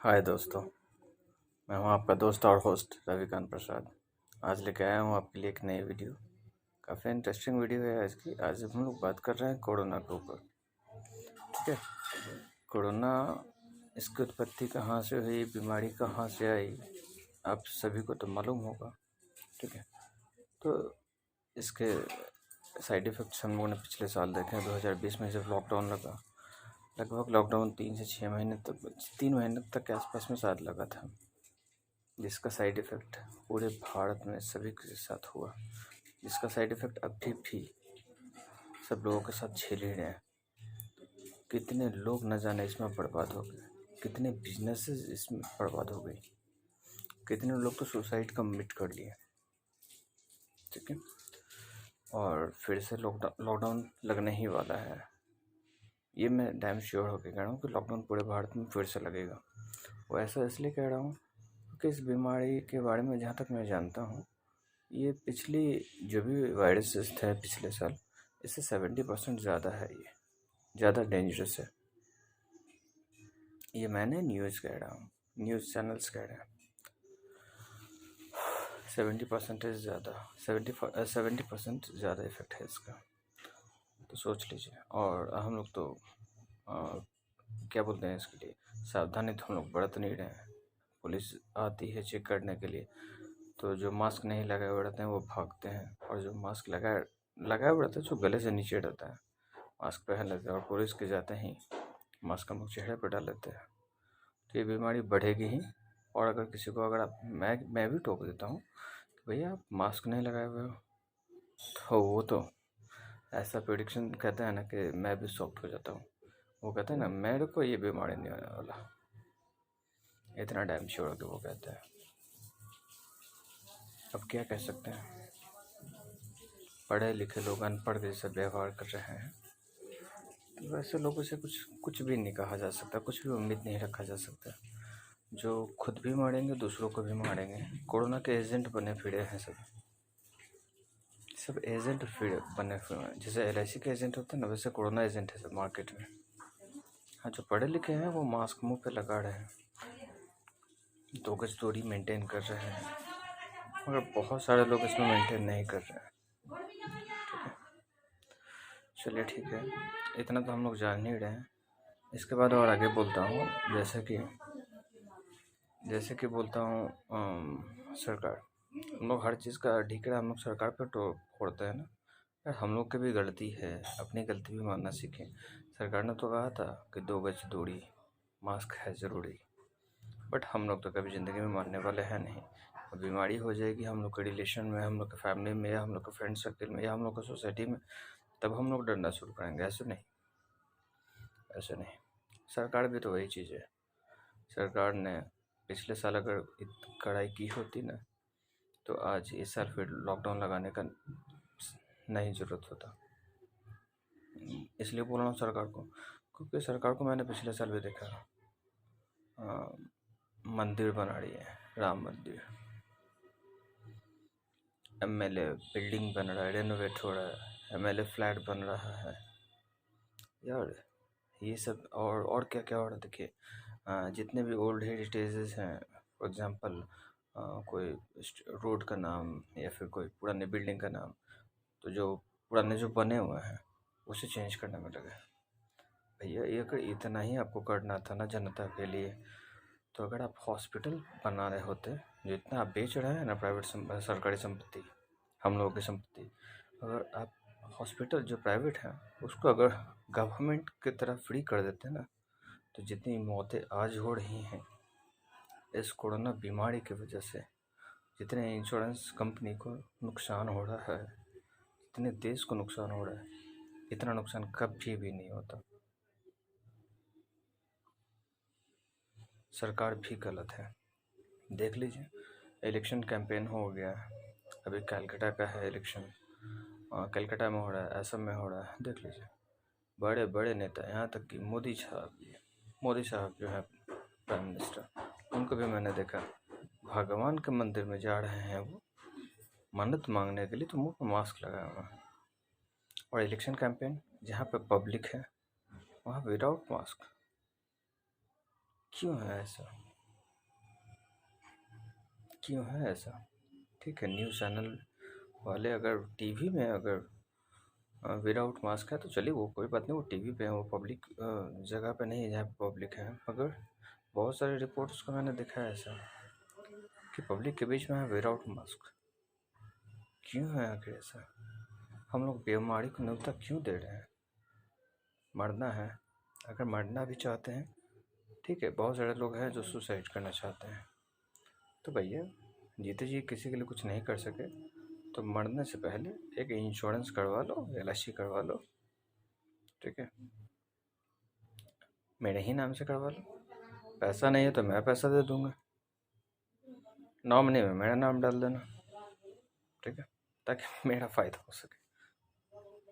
हाय दोस्तों। मैं हूं आपका दोस्त और होस्ट रविकांत प्रसाद। आज लेके आया हूं आपके लिए एक नई वीडियो। काफ़ी इंटरेस्टिंग वीडियो है आज की। आज हम लोग बात कर रहे हैं कोरोना के ऊपर। ठीक है। कोरोना, इसकी उत्पत्ति कहाँ से हुई, बीमारी कहाँ से आई, आप सभी को तो मालूम होगा। ठीक है। तो इसके साइड इफ़ेक्ट्स हम लोगों ने पिछले साल देखे हैं। 2020 में जब लॉकडाउन लगा, लगभग लॉकडाउन 3 से 6 महीने तक, 3 महीने तक के आसपास में शायद लगा था, जिसका साइड इफ़ेक्ट पूरे भारत में सभी के साथ हुआ, जिसका साइड इफ़ेक्ट अभी भी सब लोगों के साथ झेल ही रहे हैं। कितने लोग न जाने इसमें बर्बाद हो गए, कितने बिजनेसेस इसमें बर्बाद हो गई, कितने लोग तो सुसाइड कमिट कर लिए। ठीक है। और फिर से लॉकडाउन लगने ही वाला है। ये मैं डैम श्योर होकर कह रहा हूँ कि लॉकडाउन पूरे भारत में फिर से लगेगा। वो ऐसा इसलिए कह रहा हूँ क्योंकि इस बीमारी के बारे में जहाँ तक मैं जानता हूँ, ये पिछली जो भी वायरसेस थे पिछले साल, इससे 70% ज़्यादा है, ये ज़्यादा डेंजरस है। ये मैंने न्यूज़ कह रहा हूँ, न्यूज़ चैनल्स कह रहे हैं। 70% ज़्यादा, 70% ज़्यादा इफेक्ट है इसका। तो सोच लीजिए। और हम लोग तो क्या बोलते हैं इसके लिए, सावधानी तो हम लोग बरत नहीं रहे हैं। पुलिस आती है चेक करने के लिए, तो जो मास्क नहीं लगाए हुए रहते हैं वो भागते हैं, और जो मास्क लगाए हुए रहते हैं जो गले से नीचे रहता है, मास्क पहन लेते हैं, और पुलिस के जाते ही मास्क हम लोग चेहरे पर डाल लेते हैं। तो ये बीमारी बढ़ेगी ही। और अगर किसी को, अगर आप, मैं भी टोक देता हूँ कि भैया आप मास्क नहीं लगाए हुए हो, तो वो तो ऐसा प्रिडिक्शन कहते हैं ना कि मैं भी शॉक्ड हो जाता हूँ। वो कहते हैं ना, मेरे को ये बीमारी नहीं होने वाला, इतना डैम श्योर होकर वो कहते हैं। अब क्या कह सकते हैं, पढ़े लिखे लोग अनपढ़ जैसा व्यवहार कर रहे हैं, तो वैसे लोगों से कुछ भी नहीं कहा जा सकता, कुछ भी उम्मीद नहीं रखा जा सकता। जो खुद भी मारेंगे दूसरों को भी मारेंगे। कोरोना के एजेंट बने फिरे हैं सब एजेंट फिर बने हुए हैं। जैसे LIC के एजेंट होते हैं ना, वैसे कोरोना एजेंट है सब मार्केट में। हाँ, जो पढ़े लिखे हैं वो मास्क मुंह पे लगा रहे हैं, 2 गज दूरी मेंटेन कर रहे हैं, मगर बहुत सारे लोग इसमें मेंटेन नहीं कर रहे हैं। चलिए ठीक है, इतना तो हम लोग जान ही रहे हैं। इसके बाद और आगे बोलता हूँ, जैसे कि बोलता हूँ, सरकार, हम लोग हर चीज़ का ढीकरा हम लोग सरकार पर तो फोड़ते हैं ना। यार हम लोग की भी गलती है, अपनी गलती भी मानना सीखें। सरकार ने तो कहा था कि 2 गज दूरी, मास्क है ज़रूरी, बट हम लोग तो कभी ज़िंदगी में मानने वाले हैं नहीं। बीमारी हो जाएगी हम लोग के रिलेशन में, हम लोग के फैमिली में, या हम लोग के फ्रेंड सर्कल में, या हम लोग के सोसाइटी में, तब हम लोग डरना शुरू करेंगे। ऐसे नहीं, ऐसे नहीं। सरकार भी तो वही चीज़ है। सरकार ने पिछले साल अगर कड़ाई की होती ना, तो आज इस साल फिर लॉकडाउन लगाने का नहीं ज़रूरत होता। इसलिए बोल रहा हूँ सरकार को, क्योंकि सरकार को मैंने पिछले साल भी देखा, मंदिर बना रही है, राम मंदिर, MLA बिल्डिंग बन रहा है, रेनोवेट हो रहा है, MLA फ्लैट बन रहा है। यार ये सब, और क्या क्या हो रहा है देखिए। जितने भी ओल्ड हेरिटेजेस हैं, फॉर एग्जांपल कोई रोड का नाम, या फिर कोई पुराने बिल्डिंग का नाम, तो जो पुराने जो बने हुए हैं उसे चेंज करने में लगे। भैया ये अगर इतना ही आपको करना था ना जनता के लिए, तो अगर आप हॉस्पिटल बना रहे होते, जो इतना आप बेच रहे हैं ना प्राइवेट सरकारी संपत्ति, हम लोगों की संपत्ति, अगर आप हॉस्पिटल जो प्राइवेट है उसको अगर गवर्नमेंट की तरह फ्री कर देते ना, तो जितनी मौतें आज हो रही हैं इस कोरोना बीमारी की वजह से, जितने इंश्योरेंस कंपनी को नुकसान हो रहा है, जितने देश को नुकसान हो रहा है, इतना नुकसान कभी भी नहीं होता। सरकार भी गलत है। देख लीजिए, इलेक्शन कैंपेन हो गया है, अभी कलकत्ता का है इलेक्शन, कलकत्ता में हो रहा है, असम में हो रहा है। देख लीजिए, बड़े बड़े नेता, यहाँ तक कि मोदी साहब जो है प्राइम मिनिस्टर, उनको भी मैंने देखा भगवान के मंदिर में जा रहे हैं वो मन्नत मांगने के लिए, तो मुंह पर मास्क लगाया हुआ है। और इलेक्शन कैंपेन जहाँ पे पब्लिक है वहाँ विदाउट मास्क, क्यों है ऐसा? क्यों है ऐसा? ठीक है, न्यूज़ चैनल वाले अगर टीवी में अगर विदाउट मास्क है तो चलिए, वो कोई बात नहीं, वो टीवी पे है, वो पब्लिक जगह पे नहीं है जहाँ पे पब्लिक है। मगर बहुत सारे रिपोर्ट्स को मैंने देखा है ऐसा कि पब्लिक के बीच में है विदाउट मास्क। क्यों है आखिर ऐसा? हम लोग बीमारी को न्योता क्यों दे रहे हैं? मरना है, अगर मरना भी चाहते हैं, ठीक है, बहुत सारे लोग हैं जो सुसाइड करना चाहते हैं, तो भैया जीते जी किसी के लिए कुछ नहीं कर सके तो मरने से पहले एक इंश्योरेंस करवा लो, LIC करवा लो, ठीक है, मेरे ही नाम से करवा लो। पैसा नहीं है तो मैं पैसा दे दूंगा, नॉमिनी में मेरा नाम डाल देना, ठीक है, ताकि मेरा फ़ायदा हो सके,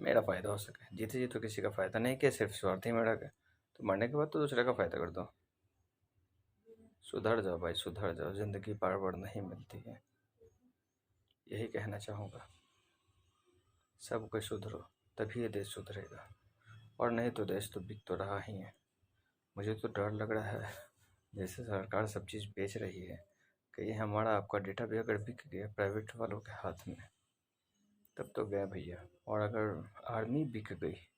मेरा फ़ायदा हो सके। जीते जी तो किसी का फ़ायदा नहीं किया, सिर्फ स्वार्थी मेरा का, तो मरने के बाद तो दूसरे का फ़ायदा कर दो। सुधर जाओ भाई, सुधर जाओ, ज़िंदगी बार बार नहीं मिलती है, यही कहना चाहूँगा। सब कुछ सुधरो, तभी ये देश सुधरेगा, और नहीं तो देश तो बिक तो रहा ही है। मुझे तो डर लग रहा है, जैसे सरकार सब चीज़ बेच रही है, कि ये हमारा आपका डेटा भी अगर बिक गया प्राइवेट वालों के हाथ में, तब तो गया भैया। और अगर आर्मी बिक गई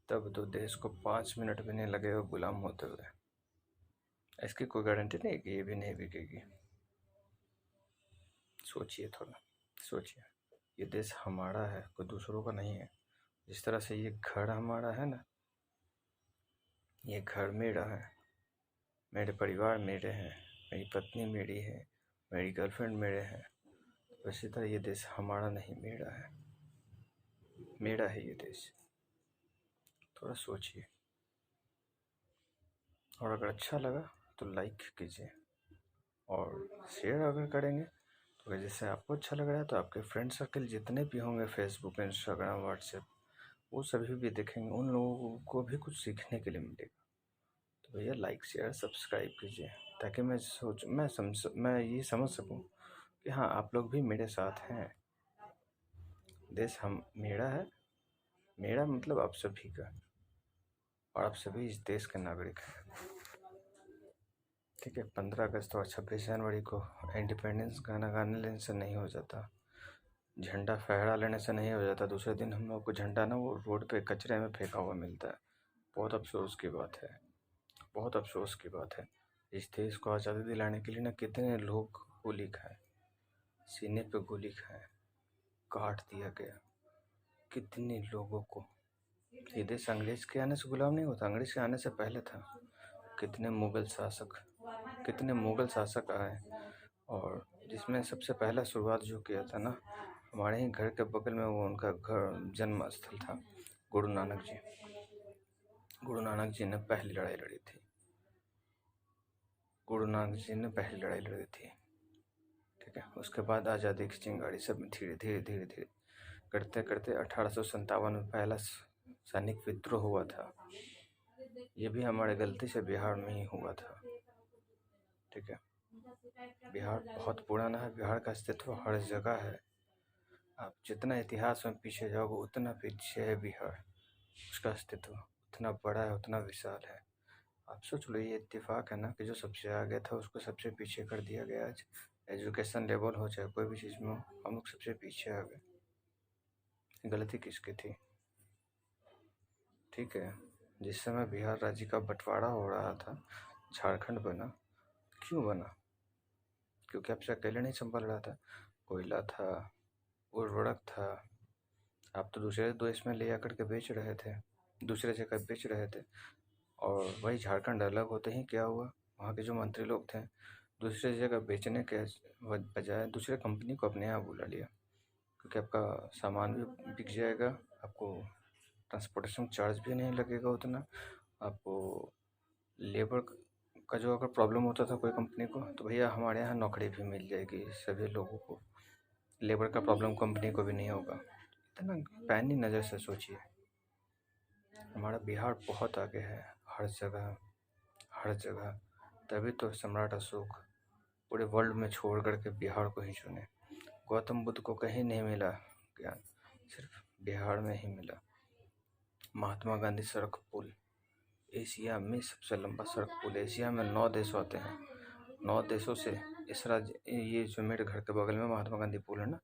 तब तो देश को 5 मिनट भी नहीं लगेगा गुलाम होते हुए। इसकी कोई गारंटी नहीं कि ये भी नहीं बिकेगी। सोचिए, थोड़ा सोचिए, ये देश हमारा है, कोई दूसरों का नहीं है। जिस तरह से ये घर हमारा है ना, ये घर मेरा है, मेरे परिवार मेरे हैं, मेरी पत्नी मेरी है, मेरी गर्लफ्रेंड मेरे हैं, उसी तरह ये देश हमारा नहीं मेरा है, मेरा है ये देश। थोड़ा सोचिए, और अगर अच्छा लगा तो लाइक कीजिए, और शेयर अगर करेंगे तो जैसे आपको अच्छा लग रहा है तो आपके फ्रेंड सर्कल जितने भी होंगे, फेसबुक, इंस्टाग्राम, व्हाट्सएप, वो सभी भी देखेंगे, उन लोगों को भी कुछ सीखने के लिए मिलेगा। तो भैया लाइक शेयर सब्सक्राइब कीजिए, ताकि मैं ये समझ सकूं कि हाँ, आप लोग भी मेरे साथ हैं। देश हम मेरा है, मेरा मतलब आप सभी का, और आप सभी इस देश के नागरिक हैं, ठीक है। 15 अगस्त और 26 जनवरी को इंडिपेंडेंस गाना गाने लेने से नहीं हो जाता, झंडा फहरा लेने से नहीं हो जाता। दूसरे दिन हम लोग को झंडा ना वो रोड पे कचरे में फेंका हुआ मिलता है। बहुत अफसोस की बात है, बहुत अफसोस की बात है। इस देश को आज़ादी दिलाने के लिए ना कितने लोग गोली खाए, सीने पे गोली खाए, काट दिया गया कितने लोगों को। ये देश अंग्रेज के आने से गुलाम नहीं होता, अंग्रेज के आने से पहले था। कितने मुग़ल शासक आए, और जिसमें सबसे पहला शुरुआत जो किया था ना, हमारे ही घर के बगल में वो उनका घर जन्म स्थल था, गुरु नानक जी। गुरु नानक जी ने पहली लड़ाई लड़ी थी, गुरु नानक जी ने पहली लड़ाई लड़ी थी, ठीक है। उसके बाद आज़ादी की चिंगारी सब धीरे धीरे धीरे धीरे करते करते 1857 में पहला सैनिक विद्रोह हुआ था। ये भी हमारे गलती से बिहार में ही हुआ था, ठीक है। बिहार बहुत पुराना है, बिहार का अस्तित्व हर जगह है। आप जितना इतिहास में पीछे जाओगे उतना पीछे है बिहार, उसका अस्तित्व उतना बड़ा है, उतना विशाल है। आप सोच लो, ये इत्तेफाक है ना कि जो सबसे आगे था उसको सबसे पीछे कर दिया गया। आज एजुकेशन लेवल हो चाहे कोई भी चीज़ में हो, हम लोग सबसे पीछे आ गए। गलती किसकी थी? ठीक है, जिस समय बिहार राज्य का बंटवारा हो रहा था, झारखंड बना, क्यों बना? क्योंकि आपसे अकेले नहीं संभल रहा था, कोयला था, उर्वरक था, आप तो दूसरे देश में ले आकर के बेच रहे थे, दूसरे जगह बेच रहे थे। और वही झारखंड अलग होते ही क्या हुआ, वहाँ के जो मंत्री लोग थे, दूसरे जगह बेचने के बजाय दूसरे कंपनी को अपने यहाँ बुला लिया, क्योंकि आपका सामान भी बिक जाएगा, आपको ट्रांसपोर्टेशन चार्ज भी नहीं लगेगा उतना, आपको लेबर का जो अगर प्रॉब्लम होता था कोई कंपनी को, तो भैया हमारे यहाँ नौकरी भी मिल जाएगी सभी लोगों को, लेबर का प्रॉब्लम कंपनी को भी नहीं होगा। इतना पैनी नज़र से सोचिए, हमारा बिहार बहुत आगे है, हर जगह हर जगह। तभी तो सम्राट अशोक पूरे वर्ल्ड में छोड़ करके बिहार को ही चुने। गौतम बुद्ध को कहीं नहीं मिला ज्ञान, सिर्फ बिहार में ही मिला। महात्मा गांधी सड़क पुल, एशिया में सबसे लंबा सड़क पुल, एशिया में 9 देश होते हैं, 9 देशों से इस राज्य, ये जो मेरे घर के बगल में महात्मा गांधी पुल है ना,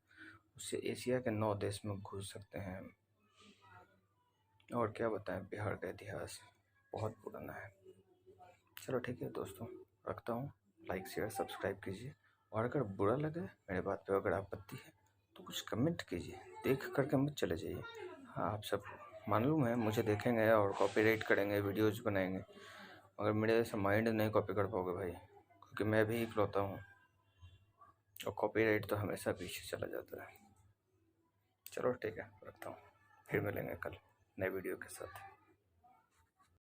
उससे एशिया के 9 देश में घुस सकते हैं। और क्या बताएं, बिहार का इतिहास बहुत पुराना है। चलो ठीक है दोस्तों, रखता हूँ। लाइक शेयर सब्सक्राइब कीजिए, और अगर बुरा लगे मेरे बात पे, अगर आपत्ति है तो कुछ कमेंट कीजिए, देख करके मत चले जाइए। हाँ, आप सब मालूम है मुझे देखेंगे और कॉपीराइट करेंगे, वीडियोज़ बनाएंगे, मगर मेरे ऐसा माइंड नहीं कॉपी कर पाओगे भाई, क्योंकि मैं भी इकलौता हूँ और कॉपीराइट तो हमेशा पीछे चला जाता है। चलो ठीक है, रखता हूँ, फिर मिलेंगे कल नए वीडियो के साथ।